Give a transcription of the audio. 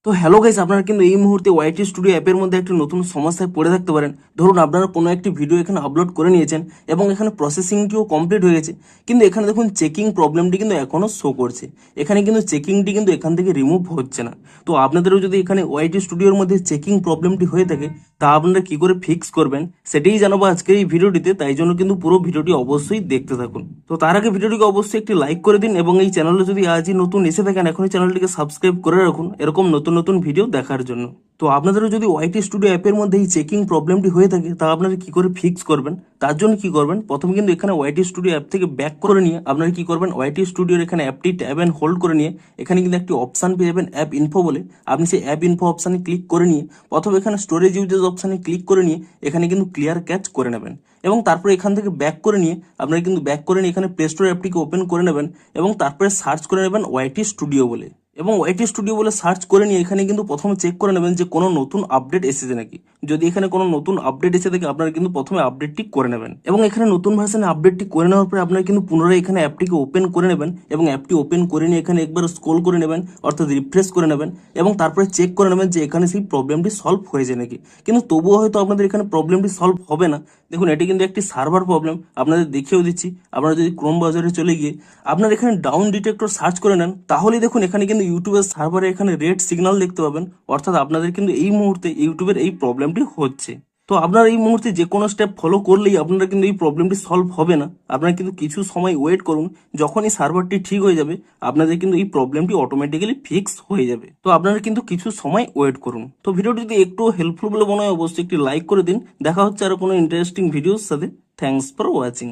তো hello guys, আপনারা কিন্তু এই মুহূর্তে ওয়াইটি স্টুডিও অ্যাপের মধ্যে একটি নতুন সমস্যায় পড়ে থাকতে পারেন। ধরুন আপনারা কোনো একটি ভিডিও এখানে আপলোড করে নিয়েছেন এবং এখানে প্রসেসিংটিও কমপ্লিট হয়ে গেছে, কিন্তু এখানে দেখুন চেকিং প্রবলেমটি কিন্তু এখনও শো করছে। এখানে কিন্তু চেকিংটি কিন্তু এখান থেকে রিমুভ হচ্ছে না। তো আপনাদেরও যদি এখানে ওয়াইটি স্টুডিওর মধ্যে চেকিং প্রবলেমটি হয়ে থাকে, তা আপনারা কি করে ফিক্স করবেন সেটাই জানাবো আজকের এই ভিডিওটিতে। তাই জন্য কিন্তু পুরো ভিডিওটি অবশ্যই দেখতে থাকুন। তো তার আগে ভিডিওটিকে অবশ্যই একটি লাইক করে দিন এবং এই চ্যানেলে যদি আজই নতুন এসে থাকেন এখনই চ্যানেলটিকে সাবস্ক্রাইব করে রাখুন এরকম নতুন নতুন ভিডিও দেখার জন্য। তো আপনাদেরও যদি ওয়াইটি স্টুডিও অ্যাপের মধ্যে এই চেকিং প্রবলেমটি হয়ে থাকে, তা আপনারা কি করে ফিক্স করবেন তার জন্য কি করবেন, প্রথমে কিন্তু এখানে ওয়াইটি স্টুডিও অ্যাপ থেকে ব্যাক করে নিয়ে আপনারা কি করবেন, ওয়াইটি স্টুডিওর এখানে অ্যাপটি ট্যাব অ্যান্ড হোল্ড করে নিয়ে এখানে কিন্তু একটি অপশান পেয়ে যাবেন অ্যাপ ইনফো বলে। আপনি সেই অ্যাপ ইনফো অপশানে ক্লিক করে নিয়ে প্রথমে এখানে স্টোরেজ ইউজেস অপশানে ক্লিক করে নিয়ে এখানে কিন্তু ক্লিয়ার ক্যাচ করে নেবেন এবং তারপরে এখান থেকে ব্যাক করে নিয়ে আপনারা কিন্তু ব্যাক করে নিয়ে এখানে প্লে স্টোর অ্যাপটিকে ওপেন করে নেবেন এবং তারপরে সার্চ করে নেবেন ওয়াইটি স্টুডিও বলে। এবং ওয়াইটি স্টুডিও বলে সার্চ করে নিয়ে এখানে কিন্তু প্রথমে চেক করে নেবেন যে কোনো নতুন আপডেট এসেছে নাকি। যদি এখানে কোনো নতুন আপডেট এসে থাকে আপনারা কিন্তু প্রথমে আপডেটটি করে নেবেন এবং এখানে নতুন ভার্সনে আপডেটটি করে নেওয়ার পরে আপনারা কিন্তু পুনরায় এখানে অ্যাপটিকে ওপেন করে নেবেন এবং অ্যাপটি ওপেন করে নিয়ে এখানে একবার স্ক্রল করে নেবেন, অর্থাৎ রিফ্রেশ করে নেবেন এবং তারপরে চেক করে নেবেন যে এখানে সেই প্রবলেমটি সলভ হয়েছে নাকি। কিন্তু তবুও হয়তো আপনাদের এখানে প্রবলেমটি সলভ হবে না। দেখুন এটি কিন্তু একটি সার্ভার প্রবলেম, আপনাদের দেখিয়েও দিচ্ছি। আপনারা যদি ক্রোম ব্রাউজারে চলে গিয়ে আপনারা এখানে ডাউন ডিটেক্টর সার্চ করে নেন, তাহলেই দেখুন এখানে কিন্তু ইউটিউবের সার্ভারে এখানে রেড সিগন্যাল দেখতে পাবেন, অর্থাৎ আপনাদের কিন্তু এই মুহূর্তে ইউটিউবের এই প্রবলেমটি হচ্ছে। তো আপনারা এই মুহূর্তে যে কোনো স্টেপ ফলো করলেই আপনারা কিন্তু এই প্রবলেমটি সলভ হবে না। আপনারা কিন্তু কিছু সময় ওয়েট করুন, যখনই সার্ভারটি ঠিক হয়ে যাবে আপনাদের কিন্তু এই প্রবলেমটি অটোমেটিক্যালি ফিক্স হয়ে যাবে। তো আপনারা কিন্তু কিছু সময় ওয়েট করুন। তো ভিডিওটি যদি একটু হেল্পফুল বলে মনে হয় অবশ্যই একটি লাইক করে দিন। দেখা হচ্ছে আরো কোনো ইন্টারেস্টিং ভিডিওর সাথে। Thanks for watching.